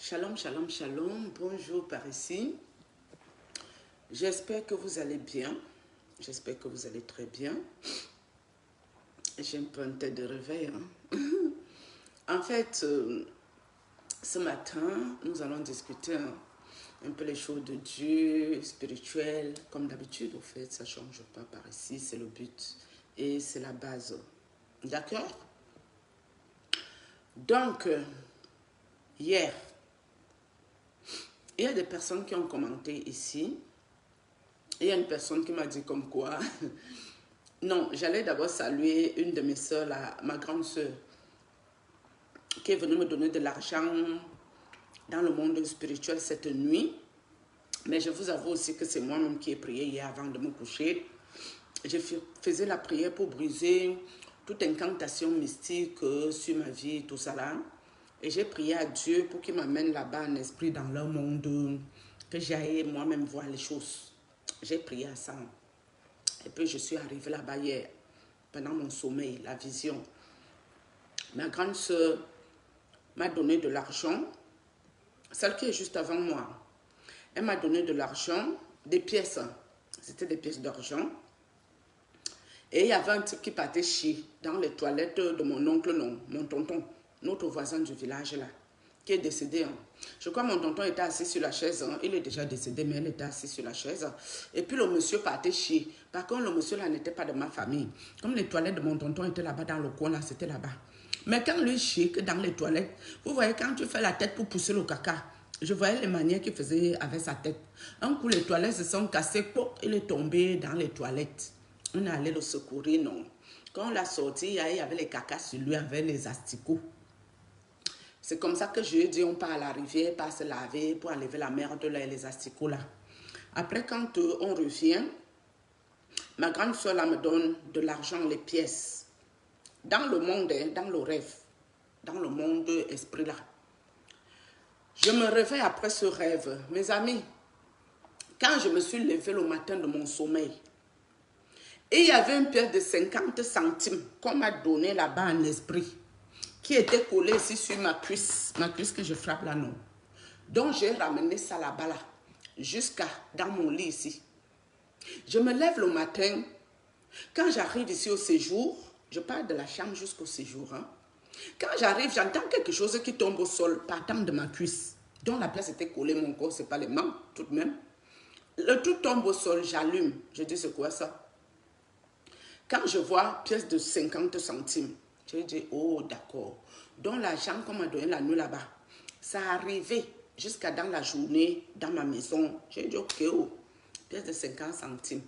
Shalom, shalom, shalom. Bonjour par ici. J'espère que vous allez bien. J'espère que vous allez très bien. J'ai un peu une tête de réveil. En fait, ce matin, nous allons discuter un peu les choses de Dieu, spirituelles. Comme d'habitude, au fait, ça ne change pas par ici. C'est le but et c'est la base. D'accord? Donc, hier, il y a des personnes qui ont commenté ici. Il y a une personne qui m'a dit comme quoi... Non, j'allais d'abord saluer une de mes soeurs, ma grande soeur, qui est venue me donner de l'argent dans le monde spirituel cette nuit. Mais je vous avoue aussi que c'est moi-même qui ai prié hier avant de me coucher. Je faisais la prière pour briser toute incantation mystique sur ma vie, tout ça là. Et j'ai prié à Dieu pour qu'il m'amène là-bas en esprit dans leur monde, que j'aille moi-même voir les choses. J'ai prié à ça. Et puis je suis arrivée là-bas hier, pendant mon sommeil, la vision. Ma grande soeur m'a donné de l'argent, celle qui est juste avant moi. Elle m'a donné de l'argent, des pièces, c'était des pièces d'argent. Et il y avait un type qui partait chier dans les toilettes de mon oncle, non, mon tonton, notre voisin du village là, qui est décédé. Je crois que mon tonton était assis sur la chaise, il est déjà décédé, mais il était assis sur la chaise. Et puis le monsieur partait chier. Par contre, le monsieur là n'était pas de ma famille. Comme les toilettes de mon tonton étaient là-bas dans le coin, là, c'était là-bas. Mais quand lui chier que dans les toilettes, vous voyez, quand tu fais la tête pour pousser le caca, je voyais les manières qu'il faisait avec sa tête. Un coup, les toilettes se sont cassées, il est tombé dans les toilettes. On est allé le secourir, non. Quand on l'a sorti, il y avait les cacas sur lui avec les asticots. C'est comme ça que je lui ai dit, on part à la rivière, part se laver pour enlever la merde là et les asticots là. Après, quand on revient, ma grande soeur là me donne de l'argent, les pièces. Dans le monde, dans le rêve, dans le monde esprit là. Je me réveille après ce rêve. Mes amis, quand je me suis levée le matin de mon sommeil, et il y avait une pièce de 50 centimes qu'on m'a donnée là-bas en esprit, qui était collée ici sur ma cuisse que je frappe là, non. Donc j'ai ramené ça là-bas, là, jusqu'à dans mon lit ici. Je me lève le matin, quand j'arrive ici au séjour, je pars de la chambre jusqu'au séjour. Quand j'arrive, j'entends quelque chose qui tombe au sol, partant de ma cuisse. Donc la pièce était collée, mon corps, c'est pas les mains, tout de même. Le tout tombe au sol, j'allume. Je dis, c'est quoi ça? Quand je vois pièce de 50 centimes, je dis, oh d'accord. Donc l'argent qu'on m'a donné la nuit là-bas, ça arrivait jusqu'à dans la journée, dans ma maison. J'ai dit, ok, oh, pièce de 50 centimes.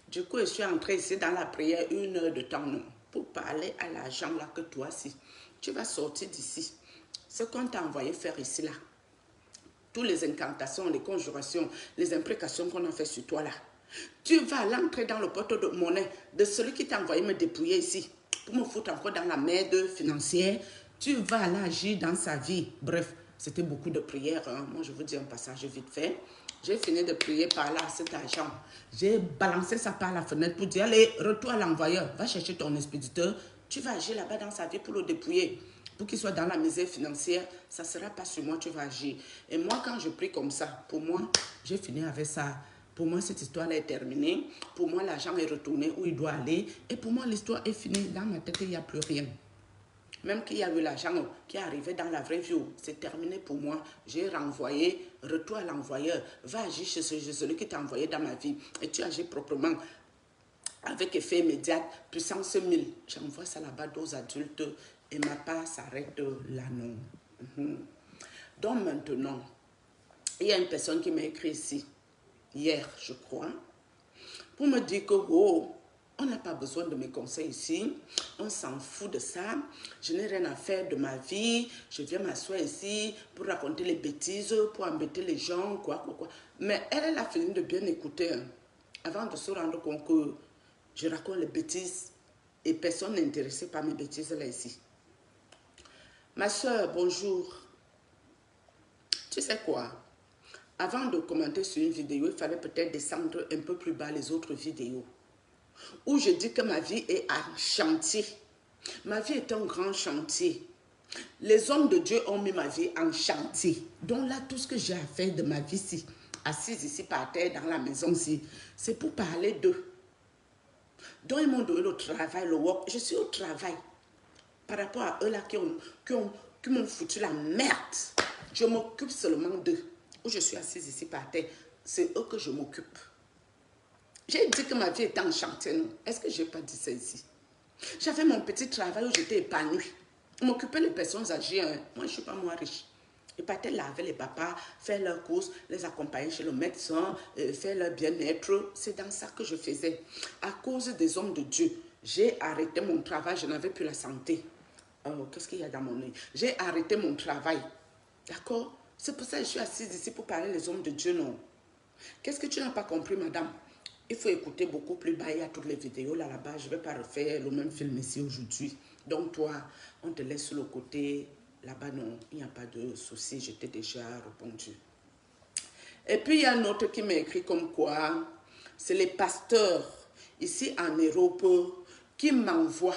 Du coup, je suis entrée ici dans la prière 1 heure de temps, non, pour parler à l'argent là que toi, si tu vas sortir d'ici, ce qu'on t'a envoyé faire ici là, toutes les incantations, les conjurations, les imprécations qu'on a fait sur toi là, tu vas l'entrer dans le porte de monnaie de celui qui t'a envoyé me dépouiller ici pour me foutre encore dans la merde financière. Tu vas aller agir dans sa vie. Bref, c'était beaucoup de prières. Moi, je vous dis un passage vite fait. J'ai fini de prier par là cet argent. J'ai balancé ça par la fenêtre pour dire, allez, retour à l'envoyeur. Va chercher ton expéditeur. Tu vas agir là-bas dans sa vie pour le dépouiller. Pour qu'il soit dans la misère financière, ça ne sera pas sur moi, tu vas agir. Et moi, quand je prie comme ça, pour moi, j'ai fini avec ça. Pour moi, cette histoire-là est terminée. Pour moi, l'argent est retourné où il doit aller. Et pour moi, l'histoire est finie. Dans ma tête, il n'y a plus rien. Même qu'il y a eu l'argent qui est arrivé dans la vraie vie, c'est terminé pour moi. J'ai renvoyé, retour à l'envoyeur. Va agir chez celui qui t'a envoyé dans ma vie. Et tu agis proprement avec effet immédiat, puissance 1000. J'envoie ça là-bas aux adultes et ma part s'arrête là, non. Donc maintenant, il y a une personne qui m'a écrit ici, hier, je crois, pour me dire que, oh, on n'a pas besoin de mes conseils ici, on s'en fout de ça, je n'ai rien à faire de ma vie, je viens m'asseoir ici pour raconter les bêtises, pour embêter les gens, quoi. Mais elle a fini de bien écouter, avant de se rendre compte que je raconte les bêtises et personne n'est intéressé par mes bêtises là ici. Ma soeur, bonjour. Tu sais quoi? Avant de commenter sur une vidéo, il fallait peut-être descendre un peu plus bas les autres vidéos. Où je dis que ma vie est un chantier. Ma vie est un grand chantier. Les hommes de Dieu ont mis ma vie en chantier. Donc là, tout ce que j'ai à faire de ma vie ici, assise ici par terre dans la maison ici, c'est pour parler d'eux. Donc ils m'ont donné le travail, le work. Je suis au travail par rapport à eux là qui m'ont foutu la merde. Je m'occupe seulement d'eux. Où je suis assise ici par terre, c'est eux que je m'occupe. J'ai dit que ma vie était en chantier, non? Est-ce que je n'ai pas dit ça ici? J'avais mon petit travail où j'étais épanouie. M'occuper des personnes âgées. Hein. Moi, je ne suis pas moi riche. Je partais laver les papas, faire leurs courses, les accompagner chez le médecin, faire leur bien-être. C'est dans ça que je faisais. À cause des hommes de Dieu, j'ai arrêté mon travail. Je n'avais plus la santé. Qu'est-ce qu'il y a dans mon œil? J'ai arrêté mon travail. D'accord? C'est pour ça que je suis assise ici pour parler des hommes de Dieu, non? Qu'est-ce que tu n'as pas compris, madame? Il faut écouter beaucoup plus bas. Il y a toutes les vidéos là-bas. Je ne vais pas refaire le même film ici aujourd'hui. Donc toi, on te laisse sur le côté. Là-bas, non, il n'y a pas de souci. Je t'ai déjà répondu. Et puis, il y a un autre qui m'a écrit comme quoi, c'est les pasteurs ici en Europe qui m'envoient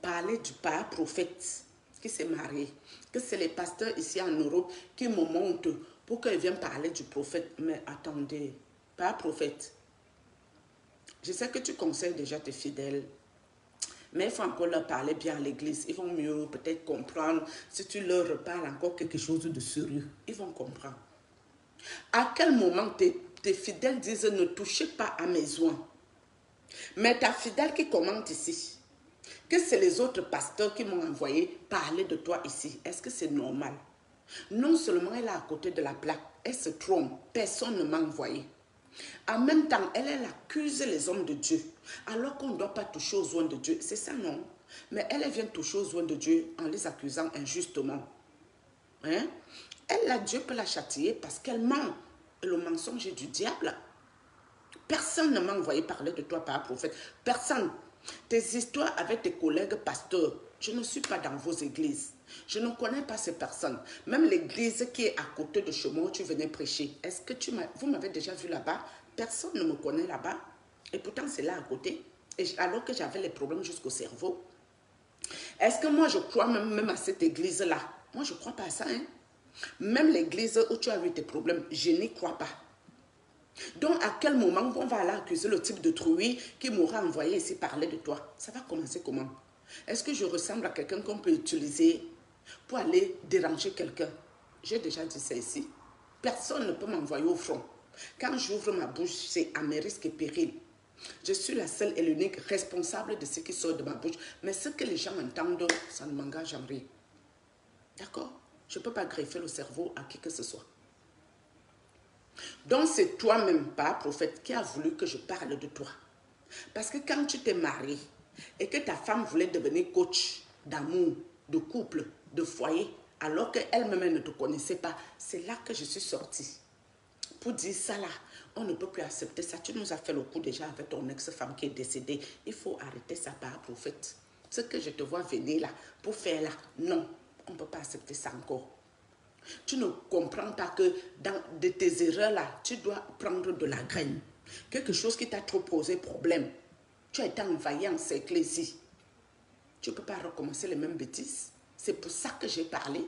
parler du père prophète qui s'est marié. Que c'est les pasteurs ici en Europe qui me montent pour qu'ils viennent parler du prophète. Mais attendez, père prophète, je sais que tu conseilles déjà tes fidèles, mais il faut encore leur parler bien à l'église. Ils vont mieux peut-être comprendre si tu leur reparles encore quelque chose de sérieux. Ils vont comprendre. À quel moment tes fidèles disent ne touchez pas à mes oins? Mais ta fidèle qui commente ici, que c'est les autres pasteurs qui m'ont envoyé parler de toi ici. Est-ce que c'est normal? Non seulement elle est à côté de la plaque, elle se trompe. Personne ne m'a envoyé. En même temps, elle accuse les hommes de Dieu, alors qu'on ne doit pas toucher aux oins de Dieu. C'est ça, non? Mais elle vient toucher aux oins de Dieu en les accusant injustement. Hein? Dieu peut la châtier parce qu'elle ment. Et le mensonge est du diable. Personne ne m'a envoyé parler de toi par prophète. Personne. Tes histoires avec tes collègues pasteurs, je ne suis pas dans vos églises. Je ne connais pas ces personnes. Même l'église qui est à côté de chez moi où tu venais prêcher, est-ce que vous m'avez déjà vu là-bas? Personne ne me connaît là-bas. Et pourtant, c'est là à côté. Alors que j'avais les problèmes jusqu'au cerveau. Est-ce que moi, je crois même à cette église-là? Moi, je ne crois pas à ça. Hein? Même l'église où tu as eu tes problèmes, je n'y crois pas. Donc, à quel moment on va aller accuser le type de truie qui m'aura envoyé ici parler de toi? Ça va commencer comment? Est-ce que je ressemble à quelqu'un qu'on peut utiliser pour aller déranger quelqu'un? J'ai déjà dit ça ici. Personne ne peut m'envoyer au front. Quand j'ouvre ma bouche, c'est à mes risques et périls. Je suis la seule et l'unique responsable de ce qui sort de ma bouche. Mais ce que les gens entendent, ça ne m'engage en rien. D'accord? Je ne peux pas greffer le cerveau à qui que ce soit. Donc, c'est toi-même, pas prophète, qui a voulu que je parle de toi. Parce que quand tu t'es marié et que ta femme voulait devenir coach d'amour, de couple, de foyer, alors qu'elle-même ne te connaissait pas, c'est là que je suis sortie. Pour dire ça là, on ne peut plus accepter ça. Tu nous as fait le coup déjà avec ton ex-femme qui est décédée. Il faut arrêter ça, par prophète. Ce que je te vois venir là, pour faire là, non, on ne peut pas accepter ça encore. Tu ne comprends pas que de tes erreurs là, tu dois prendre de la graine. Quelque chose qui t'a trop posé problème. Tu as été envahi, encerclé ici. Tu ne peux pas recommencer les mêmes bêtises. C'est pour ça que j'ai parlé.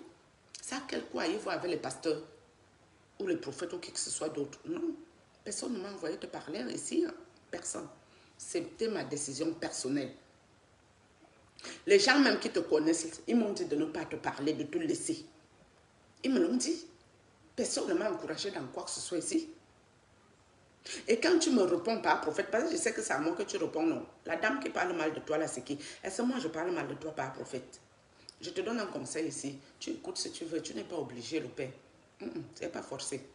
Ça, quel quoi il voit avec les pasteurs ou les prophètes ou qui que ce soit d'autre. Non, personne ne m'a envoyé te parler ici. Personne. C'était ma décision personnelle. Les gens même qui te connaissent, ils m'ont dit de ne pas te parler, de te laisser. Ils me l'ont dit. Personne ne m'a encouragé dans quoi que ce soit ici. Et quand tu me réponds pas, prophète, parce que je sais que c'est à moi que tu réponds non. La dame qui parle mal de toi là, c'est qui? Est-ce que moi je parle mal de toi par prophète? Je te donne un conseil ici. Tu écoutes si tu veux, tu n'es pas obligé, le père. Tu n'es pas forcé.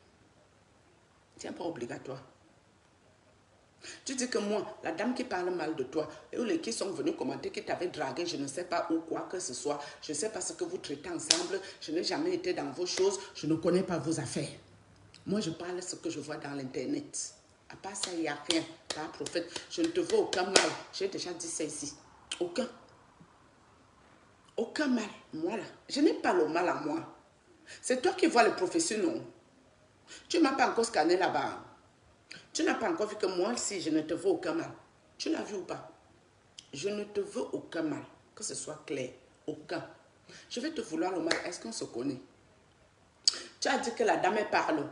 Tu n'es pas obligatoire. Tu dis que moi, la dame qui parle mal de toi, et les qui sont venus commenter qui t'avaient dragué, je ne sais pas où, quoi que ce soit, je ne sais pas ce que vous traitez ensemble, je n'ai jamais été dans vos choses, je ne connais pas vos affaires. Moi, je parle ce que je vois dans l'internet. À part ça, il n'y a rien. Pas prophète, je ne te veux aucun mal. J'ai déjà dit ça ici. Aucun. Aucun mal. Moi là, je n'ai pas le mal à moi. C'est toi qui vois les professionnels. Tu ne m'as pas encore scanné là-bas. Tu n'as pas encore vu que moi, si je ne te veux aucun mal. Tu l'as vu ou pas? Je ne te veux aucun mal. Que ce soit clair. Aucun. Je vais te vouloir le mal. Est-ce qu'on se connaît? Tu as dit que la dame, elle parle.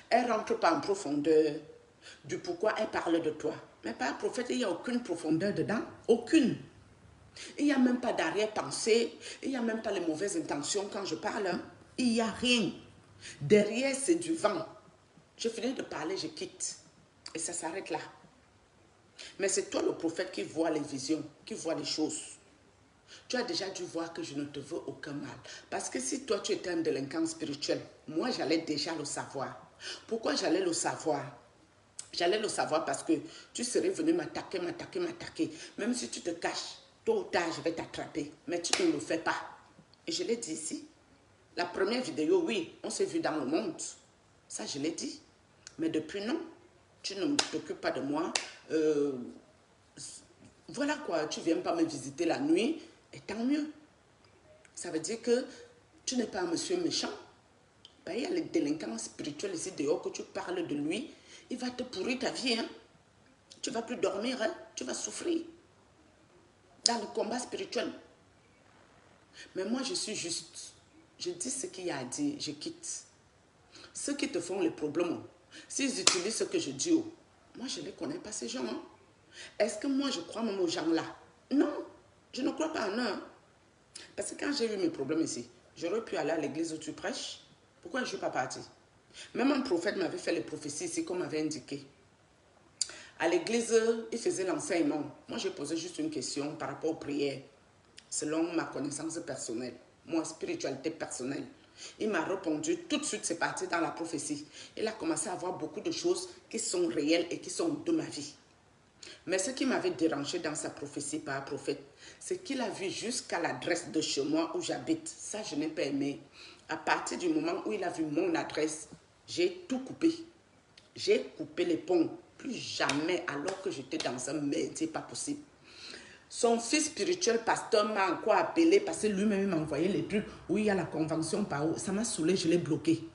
Elle ne rentre pas en profondeur du pourquoi elle parle de toi. Mais par prophète, il n'y a aucune profondeur dedans. Aucune. Il n'y a même pas d'arrière-pensée. Il n'y a même pas les mauvaises intentions quand je parle. Hein. Il n'y a rien. Derrière, c'est du vent. Je finis de parler, je quitte. Et ça s'arrête là. Mais c'est toi le prophète qui voit les visions, qui voit les choses. Tu as déjà dû voir que je ne te veux aucun mal. Parce que si toi tu étais un délinquant spirituel, moi j'allais déjà le savoir. Pourquoi j'allais le savoir? J'allais le savoir parce que tu serais venu m'attaquer. Même si tu te caches, tôt ou tard je vais t'attraper. Mais tu ne le fais pas. Et je l'ai dit ici. La première vidéo, oui, on s'est vu dans le monde. Ça je l'ai dit. Mais depuis non. Tu ne t'occupes pas de moi. Voilà quoi, tu ne viens pas me visiter la nuit. Et tant mieux. Ça veut dire que tu n'es pas un monsieur méchant. Ben, il y a les délinquants spirituels ici dehors que tu parles de lui. Il va te pourrir ta vie. Hein. Tu ne vas plus dormir. Hein. Tu vas souffrir. Dans le combat spirituel. Mais moi, je suis juste. Je dis ce qu'il y a à dire. Je quitte. Ceux qui te font les problèmes, s'ils utilisent ce que je dis, moi, je ne les connais pas, ces gens. Hein. Est-ce que moi, je crois même aux gens là? Non. Je ne crois pas en eux. Hein. Parce que quand j'ai eu mes problèmes ici, j'aurais pu aller à l'église où tu prêches. Pourquoi je ne suis pas partie? Même un prophète m'avait fait les prophéties ici, comme m'avait indiqué. À l'église, il faisait l'enseignement. Moi, j'ai posé juste une question par rapport aux prières, selon ma connaissance personnelle, ma spiritualité personnelle. Il m'a répondu, tout de suite, c'est parti dans la prophétie. Il a commencé à voir beaucoup de choses qui sont réelles et qui sont de ma vie. Mais ce qui m'avait dérangé dans sa prophétie par prophète, c'est qu'il a vu jusqu'à l'adresse de chez moi où j'habite. Ça, je n'ai pas aimé. À partir du moment où il a vu mon adresse, j'ai tout coupé. J'ai coupé les ponts. Plus jamais, alors que j'étais dans un métier, pas possible. Son fils spirituel, pasteur, m'a encore appelé parce que lui-même m'a envoyé les trucs où il y a la convention par où. Ça m'a saoulé, je l'ai bloqué.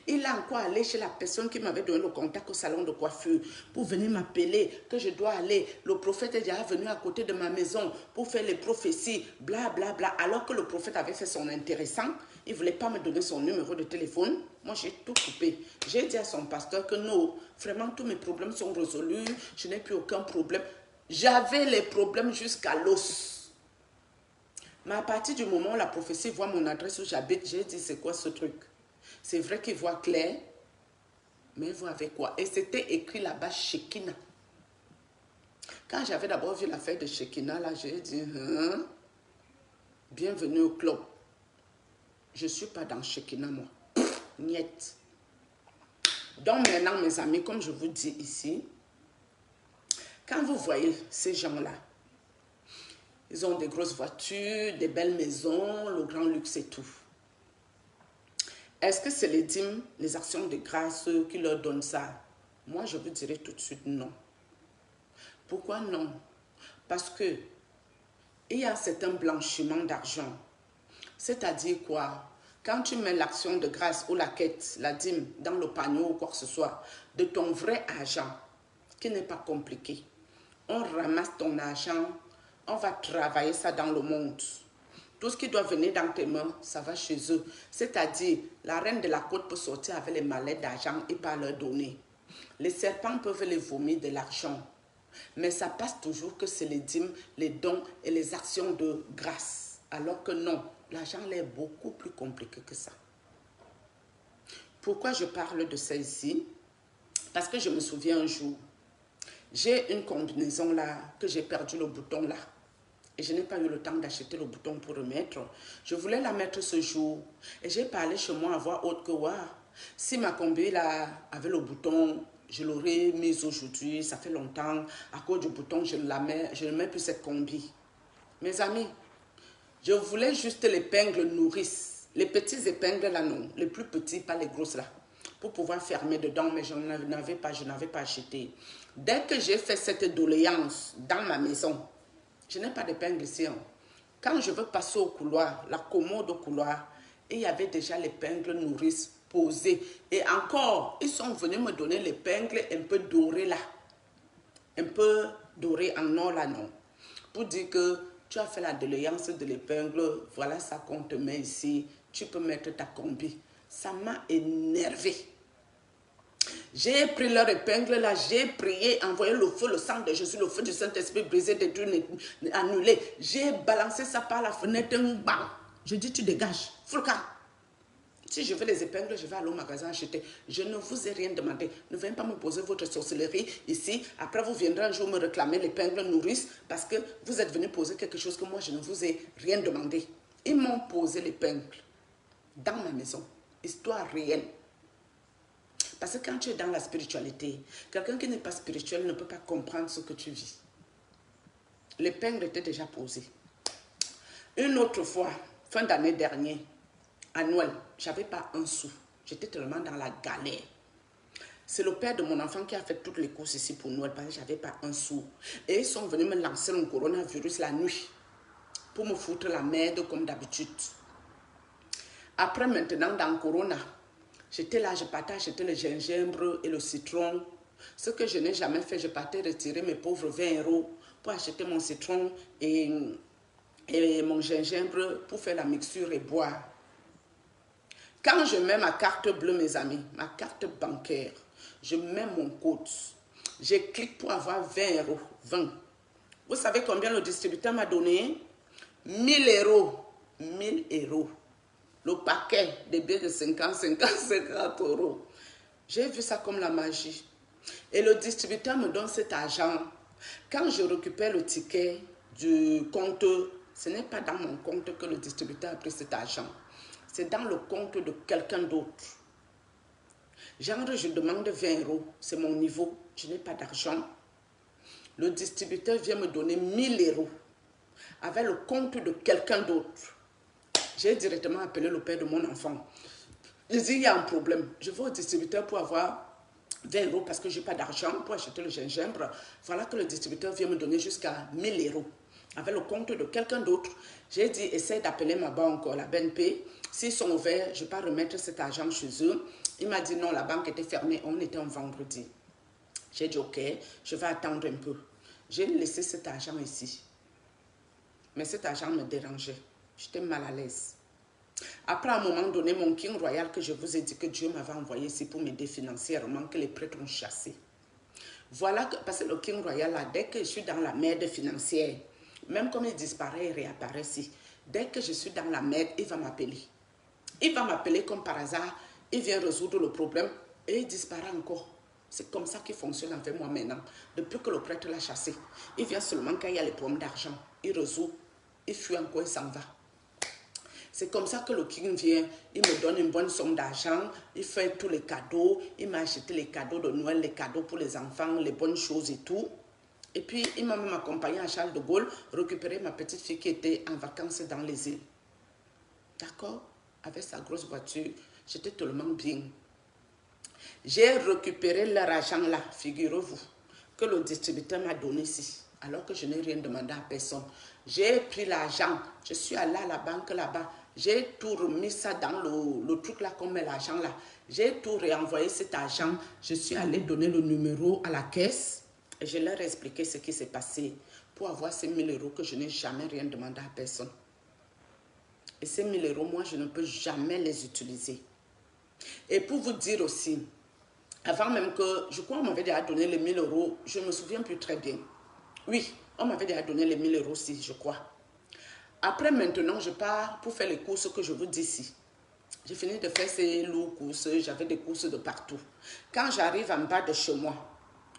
Il a encore allé chez la personne qui m'avait donné le contact au salon de coiffure pour venir m'appeler que je dois aller. Le prophète est déjà venu à côté de ma maison pour faire les prophéties, bla bla bla. Alors que le prophète avait fait son intéressant, il ne voulait pas me donner son numéro de téléphone. Moi, j'ai tout coupé. J'ai dit à son pasteur que non, vraiment tous mes problèmes sont résolus. Je n'ai plus aucun problème. J'avais les problèmes jusqu'à l'os. Mais à partir du moment où la prophétie voit mon adresse où j'habite, j'ai dit c'est quoi ce truc? C'est vrai qu'il voit clair, mais il voit avec quoi? Et c'était écrit là-bas Shekinah. Quand j'avais d'abord vu l'affaire de Shekinah, là, j'ai dit, bienvenue au club. Je ne suis pas dans Shekinah, moi. Niet. Donc maintenant, mes amis, comme je vous dis ici, quand vous voyez ces gens-là, ils ont des grosses voitures, des belles maisons, le grand luxe et tout. Est-ce que c'est les dîmes, les actions de grâce qui leur donnent ça? Moi, je vous dirai tout de suite non. Pourquoi non? Parce que il y a un certain blanchiment d'argent. C'est-à-dire quoi? Quand tu mets l'action de grâce ou la quête, la dîme, dans le panier ou quoi que ce soit, de ton vrai argent, qui n'est pas compliqué, on ramasse ton argent, on va travailler ça dans le monde. Tout ce qui doit venir dans tes mains, ça va chez eux. C'est-à-dire, la reine de la côte peut sortir avec les mallettes d'argent et pas leur donner. Les serpents peuvent les vomir de l'argent. Mais ça passe toujours que c'est les dîmes, les dons et les actions de grâce. Alors que non, l'argent est beaucoup plus compliqué que ça. Pourquoi je parle de ça ici? Parce que je me souviens un jour, j'ai une combinaison là, que j'ai perdu le bouton là. Et je n'ai pas eu le temps d'acheter le bouton pour remettre. Je voulais la mettre ce jour. Et j'ai parlé chez moi à voix haute que, waouh, si ma combi là avait le bouton, je l'aurais mise aujourd'hui. Ça fait longtemps. À cause du bouton, je ne mets plus cette combi. Mes amis, je voulais juste l'épingle nourrice. Les petits épingles là, non. Les plus petits, pas les grosses là. Pour pouvoir fermer dedans, mais je n'avais pas acheté. Dès que j'ai fait cette doléance dans ma maison, je n'ai pas d'épingle ici. Hein. Quand je veux passer au couloir, la commode au couloir, il y avait déjà l'épingle nourrice posée. Et encore, ils sont venus me donner l'épingle un peu doré là. Un peu doré en or là, non. Pour dire que Tu as fait la déléance de l'épingle. Voilà ça qu'on te met ici. Tu peux mettre ta combi. Ça m'a énervé. J'ai pris leur épingle là, j'ai prié, envoyé le feu, le sang de Jésus, le feu du Saint-Esprit brisé, détruit, annulé. J'ai balancé ça par la fenêtre, bang. Je dis, tu dégages, Fulka. Si je veux les épingles, je vais aller au magasin acheter. Je ne vous ai rien demandé. Ne venez pas me poser votre sorcellerie ici. Après, vous viendrez un jour me réclamer l'épingle nourrice parce que vous êtes venu poser quelque chose que moi, je ne vous ai rien demandé. Ils m'ont posé l'épingle dans ma maison. Histoire réelle. Parce que quand tu es dans la spiritualité, quelqu'un qui n'est pas spirituel ne peut pas comprendre ce que tu vis. L'épingle était déjà posée. Une autre fois, fin d'année dernière, à Noël, je n'avais pas un sou. J'étais tellement dans la galère. C'est le père de mon enfant qui a fait toutes les courses ici pour Noël parce que je n'avais pas un sou. Et ils sont venus me lancer le coronavirus la nuit pour me foutre la merde comme d'habitude. Après maintenant, dans le corona, j'étais là, je partais acheter le gingembre et le citron. Ce que je n'ai jamais fait, je partais retirer mes pauvres 20 € pour acheter mon citron et mon gingembre pour faire la mixture et boire. Quand je mets ma carte bleue, mes amis, ma carte bancaire, je mets mon code. Je clique pour avoir 20 €. 20. Vous savez combien le distributeur m'a donné? 1000 €. 1000 €. Le paquet des billets de 50 €. J'ai vu ça comme la magie. Et le distributeur me donne cet argent. Quand je récupère le ticket du compte, ce n'est pas dans mon compte que le distributeur a pris cet argent. C'est dans le compte de quelqu'un d'autre. Genre, je demande 20 €. C'est mon niveau. Je n'ai pas d'argent. Le distributeur vient me donner 1000 € avec le compte de quelqu'un d'autre. J'ai directement appelé le père de mon enfant. Je dis, il y a un problème. Je vais au distributeur pour avoir 20 € parce que je n'ai pas d'argent pour acheter le gingembre. Voilà que le distributeur vient me donner jusqu'à 1000 € avec le compte de quelqu'un d'autre. J'ai dit, essaie d'appeler ma banque, la BNP. S'ils sont ouverts, je ne vais pas remettre cet argent chez eux. Il m'a dit non, la banque était fermée. On était un vendredi. J'ai dit, ok, je vais attendre un peu. J'ai laissé cet argent ici. Mais cet argent me dérangeait. J'étais mal à l'aise. Après, à un moment donné, mon King Royal que je vous ai dit que Dieu m'avait envoyé ici pour m'aider financièrement, que les prêtres ont chassé. Voilà, parce que le King Royal, là, dès que je suis dans la merde financière, même comme il disparaît et réapparaît ici, dès que je suis dans la merde, il va m'appeler. Il va m'appeler comme par hasard, il vient résoudre le problème et il disparaît encore. C'est comme ça qu'il fonctionne avec moi maintenant. Depuis que le prêtre l'a chassé, il vient seulement quand il y a les problèmes d'argent. Il résout, il fuit encore, il s'en va. C'est comme ça que le King vient, il me donne une bonne somme d'argent, il fait tous les cadeaux, il m'a acheté les cadeaux de Noël, les cadeaux pour les enfants, les bonnes choses et tout. Et puis, il m'a même accompagné à Charles de Gaulle, récupérer ma petite fille qui était en vacances dans les îles. D'accord? Avec sa grosse voiture, j'étais tellement bien. J'ai récupéré leur argent là, figurez-vous, que le distributeur m'a donné ici, alors que je n'ai rien demandé à personne. J'ai pris l'argent, je suis allée à la banque là-bas, j'ai tout remis ça dans le truc là qu'on met l'argent là. J'ai tout réenvoyé cet argent, je suis allée donner le numéro à la caisse et je leur ai expliqué ce qui s'est passé pour avoir ces 1000 € que je n'ai jamais rien demandé à personne. Et ces 1000 €, moi, je ne peux jamais les utiliser. Et pour vous dire aussi, avant même que, je crois qu'on m'avait déjà donné les 1000 €, je ne me souviens plus très bien. Oui, on m'avait déjà donné les 1000 € aussi, je crois. Après, maintenant, je pars pour faire les courses que je vous dis ici. J'ai fini de faire ces lourdes courses, j'avais des courses de partout. Quand j'arrive en bas de chez moi,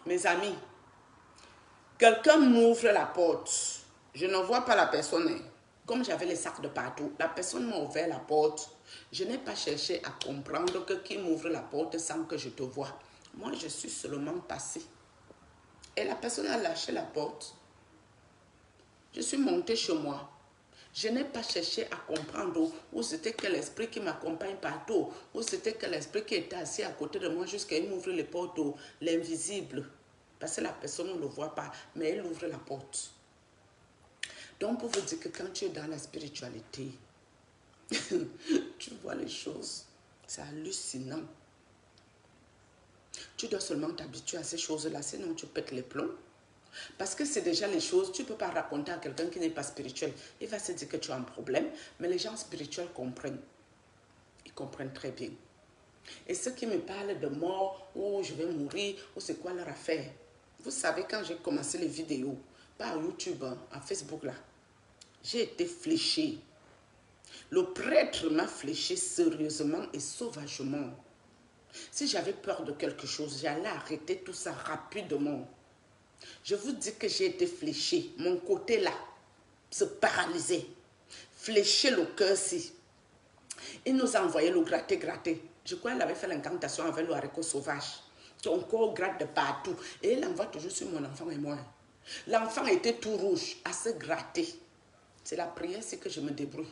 mes amis, quelqu'un m'ouvre la porte. Je ne vois pas la personne. Comme j'avais les sacs de partout, la personne m'a ouvert la porte. Je n'ai pas cherché à comprendre que qui m'ouvre la porte sans que je te voie. Moi, je suis seulement passée. Et la personne a lâché la porte. Je suis montée chez moi. Je n'ai pas cherché à comprendre où c'était quel esprit qui m'accompagne partout, où c'était quel esprit qui était assis à côté de moi jusqu'à il m'ouvre les portes, l'invisible. Parce que la personne ne le voit pas, mais elle ouvre la porte. Donc, pour vous dire que quand tu es dans la spiritualité, tu vois les choses. C'est hallucinant. Tu dois seulement t'habituer à ces choses-là, sinon tu pètes les plombs. Parce que c'est déjà les choses, tu ne peux pas raconter à quelqu'un qui n'est pas spirituel. Il va se dire que tu as un problème, mais les gens spirituels comprennent. Ils comprennent très bien. Et ceux qui me parlent de mort, ou je vais mourir, ou c'est quoi leur affaire. Vous savez, quand j'ai commencé les vidéos, pas à YouTube, hein, à Facebook là, j'ai été fléchée. Le prêtre m'a fléché sérieusement et sauvagement. Si j'avais peur de quelque chose, j'allais arrêter tout ça rapidement. Je vous dis que j'ai été fléchée. Mon côté là se paralysait. Fléché le cœur-ci. Il nous a envoyé le gratter. Je crois qu'il avait fait l'incantation avec le haricot sauvage. Son corps gratte de partout. Et il envoie toujours sur mon enfant et moi. L'enfant était tout rouge, à se gratter. C'est la prière, c'est que je me débrouille.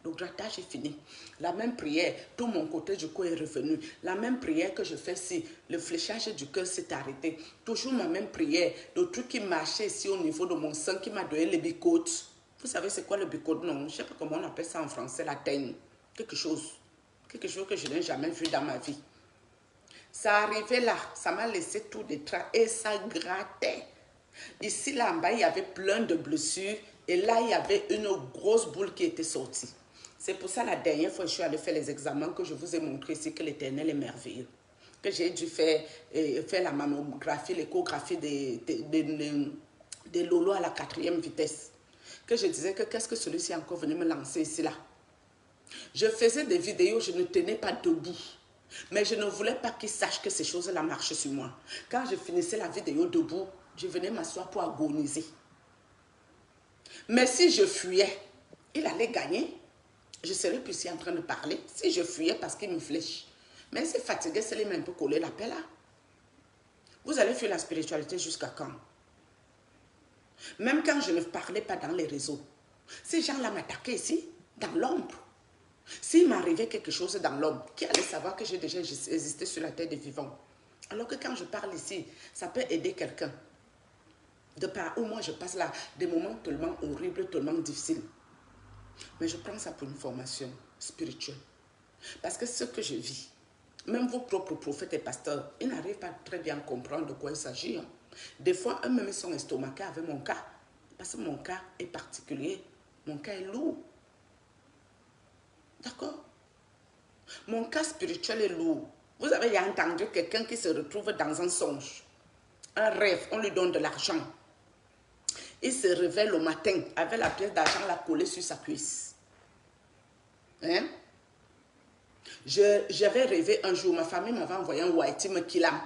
Le grattage est fini. La même prière, tout mon côté du corps est revenu. La même prière que je fais si le fléchage du cœur s'est arrêté. Toujours ma même prière. Le truc qui marchait ici au niveau de mon sang qui m'a donné les bicotes. Vous savez c'est quoi le bicote? Non, je ne sais pas comment on appelle ça en français, la teigne. Quelque chose que je n'ai jamais vu dans ma vie. Ça arrivait là, ça m'a laissé tout des traces et ça grattait. Ici, là, en bas, il y avait plein de blessures et là, il y avait une grosse boule qui était sortie. C'est pour ça, la dernière fois que je suis allée faire les examens, que je vous ai montré ici que l'Éternel est merveilleux. Que j'ai dû faire la mammographie, l'échographie des lolos à la 4e vitesse. Que je disais que qu'est-ce que celui-ci est encore venu me lancer ici, là. Je faisais des vidéos, je ne tenais pas debout. Mais je ne voulais pas qu'ils sachent que ces choses-là marchaient sur moi. Quand je finissais la vidéo debout, je venais m'asseoir pour agoniser. Mais si je fuyais, il allait gagner. Je serais plus ici en train de parler. Si je fuyais parce qu'il me flèche. Mais c'est fatigué, c'est les mains pour coller la paix là. Vous allez fuir la spiritualité jusqu'à quand? Même quand je ne parlais pas dans les réseaux. Ces gens-là m'attaquaient ici, dans l'ombre. S'il m'arrivait quelque chose dans l'homme, qui allait savoir que j'ai déjà existé sur la terre des vivants? Alors que quand je parle ici, ça peut aider quelqu'un. De par où moi je passe là, des moments tellement horribles, tellement difficiles. Mais je prends ça pour une formation spirituelle. Parce que ce que je vis, même vos propres prophètes et pasteurs, ils n'arrivent pas très bien à comprendre de quoi il s'agit. Hein. Des fois, eux-mêmes ils sont estomaqués avec mon cas. Parce que mon cas est particulier. Mon cas est lourd. D'accord? Mon cas spirituel est lourd. Vous avez entendu quelqu'un qui se retrouve dans un songe, un rêve, on lui donne de l'argent. Il se réveille le matin avec la pièce d'argent la collée sur sa cuisse. Hein? J'avais rêvé un jour, ma famille m'avait envoyé un Whitey me killam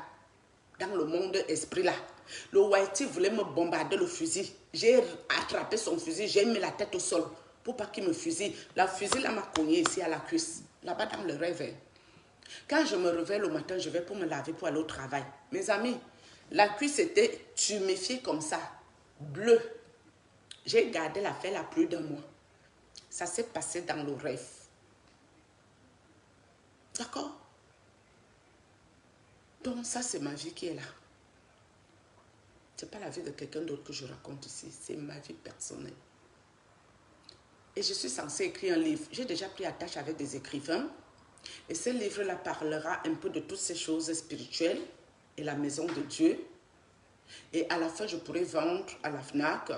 dans le monde esprit là. Le Whitey voulait me bombarder le fusil. J'ai attrapé son fusil, j'ai mis la tête au sol pour pas qu'il me fusille. La fusil là m'a cogné ici à la cuisse, là-bas dans le rêve. Quand je me réveille le matin, je vais pour me laver pour aller au travail. Mes amis, la cuisse était tuméfiée comme ça, bleue. J'ai gardé l'affaire là plus d'un mois. Ça s'est passé dans le rêve. D'accord? Donc ça, c'est ma vie qui est là. Ce n'est pas la vie de quelqu'un d'autre que je raconte ici. C'est ma vie personnelle. Et je suis censée écrire un livre. J'ai déjà pris attache avec des écrivains. Et ce livre-là parlera un peu de toutes ces choses spirituelles et la maison de Dieu. Et à la fin, je pourrai vendre à la FNAC.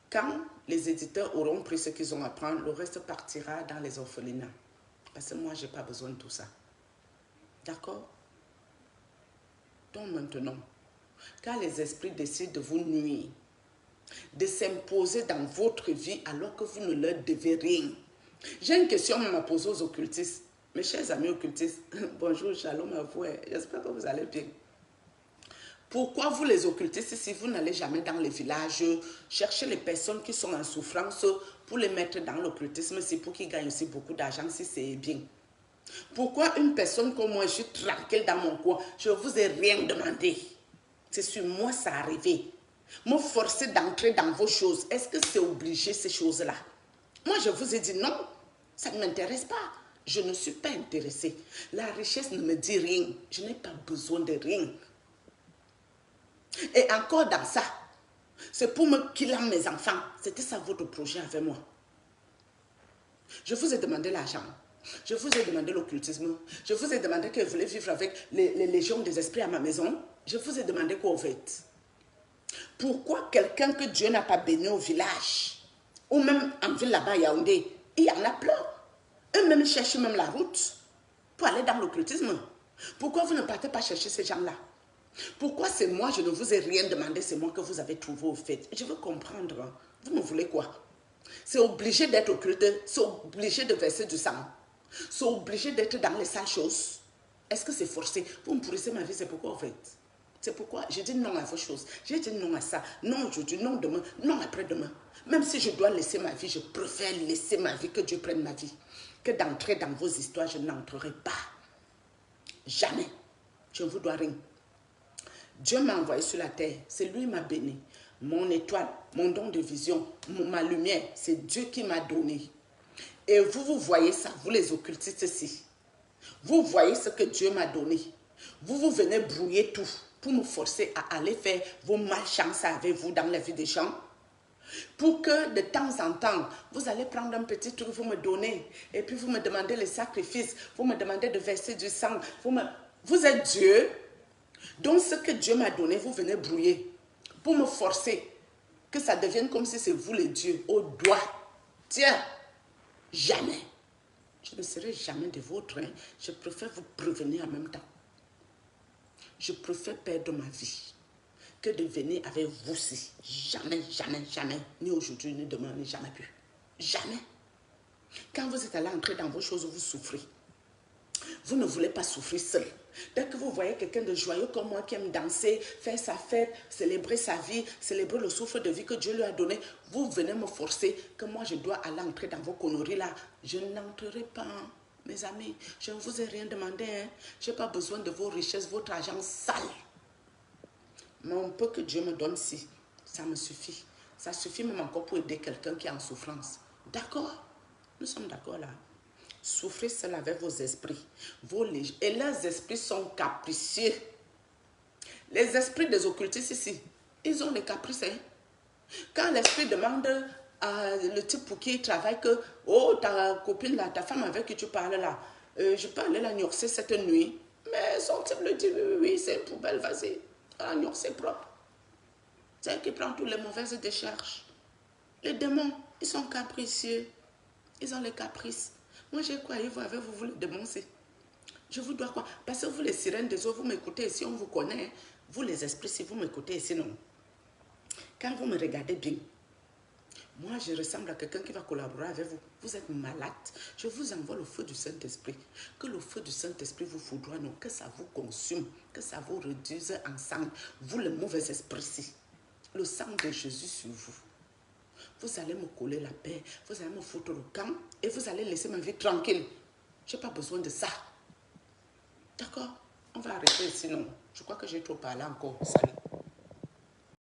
Quand les éditeurs auront pris ce qu'ils ont à prendre, le reste partira dans les orphelinats. Parce que moi, je n'ai pas besoin de tout ça. D'accord? Donc maintenant, quand les esprits décident de vous nuire, de s'imposer dans votre vie alors que vous ne leur devez rien. J'ai une question à me poser aux occultistes. Mes chers amis occultistes, bonjour, shalom à vous, j'espère que vous allez bien. Pourquoi vous les occultistes, si vous n'allez jamais dans les villages, chercher les personnes qui sont en souffrance pour les mettre dans l'occultisme, c'est pour qu'ils gagnent aussi beaucoup d'argent si c'est bien. Pourquoi une personne comme moi, je suis tranquille dans mon coin, je ne vous ai rien demandé. C'est sur moi ça arrivé. Me forcer d'entrer dans vos choses, est-ce que c'est obligé ces choses-là? Moi je vous ai dit non, ça ne m'intéresse pas. Je ne suis pas intéressée. La richesse ne me dit rien. Je n'ai pas besoin de rien. Et encore dans ça, c'est pour me killer mes enfants. C'était ça votre projet avec moi. Je vous ai demandé l'argent. Je vous ai demandé l'occultisme. Je vous ai demandé que vous voulez vivre avec les légions des esprits à ma maison. Je vous ai demandé quoi au fait? Pourquoi quelqu'un que Dieu n'a pas béni au village, ou même en ville là-bas à Yaoundé, il y en a plein. Eux-mêmes cherchent même la route pour aller dans l'occultisme. Pourquoi vous ne partez pas chercher ces gens-là? Pourquoi c'est moi, je ne vous ai rien demandé, c'est moi que vous avez trouvé au fait? Je veux comprendre. Hein. Vous me voulez quoi? C'est obligé d'être occulte, c'est obligé de verser du sang. C'est obligé d'être dans les sales choses. Est-ce que c'est forcé? Vous me pourrissez ma vie, c'est pourquoi en fait? C'est pourquoi j'ai dit non à vos choses. J'ai dit non à ça. Non aujourd'hui, non demain, non après-demain. Même si je dois laisser ma vie, je préfère laisser ma vie, que Dieu prenne ma vie. Que d'entrer dans vos histoires, je n'entrerai pas. Jamais. Je ne vous dois rien. Dieu m'a envoyé sur la terre. C'est lui qui m'a béni. Mon étoile, mon don de vision, ma lumière, c'est Dieu qui m'a donné. Et vous voyez ça, vous les occultistes ici. Vous voyez ce que Dieu m'a donné. Vous venez brouiller tout pour me forcer à aller faire vos malchances avec vous dans la vie des gens. Pour que de temps en temps, vous allez prendre un petit truc, vous me donnez. Et puis vous me demandez les sacrifices. Vous me demandez de verser du sang. Vous êtes Dieu. Donc ce que Dieu m'a donné, vous venez brouiller. Pour me forcer. Que ça devienne comme si c'est vous les dieux. Au doigt. Tiens. Jamais. Je ne serai jamais de vôtre. Hein. Je préfère vous prévenir en même temps. Je préfère perdre ma vie que de venir avec vous aussi. Jamais, jamais, jamais. Ni aujourd'hui, ni demain, ni jamais plus. Jamais. Quand vous êtes allé entrer dans vos choses, vous souffrez. Vous ne voulez pas souffrir seul. Dès que vous voyez quelqu'un de joyeux comme moi qui aime danser, faire sa fête, célébrer sa vie, célébrer le souffle de vie que Dieu lui a donné, vous venez me forcer que moi je dois aller entrer dans vos conneries là. Je n'entrerai pas, mes amis. Je ne vous ai rien demandé. Hein. Je n'ai pas besoin de vos richesses, votre argent sale. Mais un peu que Dieu me donne si, ça me suffit. Ça suffit même encore pour aider quelqu'un qui est en souffrance. D'accord? Nous sommes d'accord là. Souffrez seul avec vos esprits. Et leurs esprits sont capricieux. Les esprits des occultistes ici, ils ont les caprices. Hein? Quand l'esprit demande à le type pour qui il travaille que, oh, ta copine là, ta femme avec qui tu parles là, je peux aller la gnorcer cette nuit. Mais son type le dit, oui, c'est une poubelle, vas-y. La gnorcer propre. C'est elle qui prend toutes les mauvaises décharges. Les démons, ils sont capricieux. Ils ont les caprices. Moi, j'ai quoi vous avec vous les dénoncer. Je vous dois quoi? Parce que vous, les sirènes des eaux, vous m'écoutez ici, on vous connaît. Vous, les esprits, si vous m'écoutez ici, non. Quand vous me regardez bien, moi, je ressemble à quelqu'un qui va collaborer avec vous. Vous êtes malade. Je vous envoie le feu du Saint-Esprit. Que le feu du Saint-Esprit vous foudroie, non. Que ça vous consume. Que ça vous réduise ensemble. Vous, les mauvais esprits-ci. Le sang de Jésus sur vous. Vous allez me coller la paix, vous allez me foutre le camp et vous allez laisser ma vie tranquille. Je n'ai pas besoin de ça. D'accord? On va arrêter sinon. Je crois que j'ai trop parlé encore. Salut.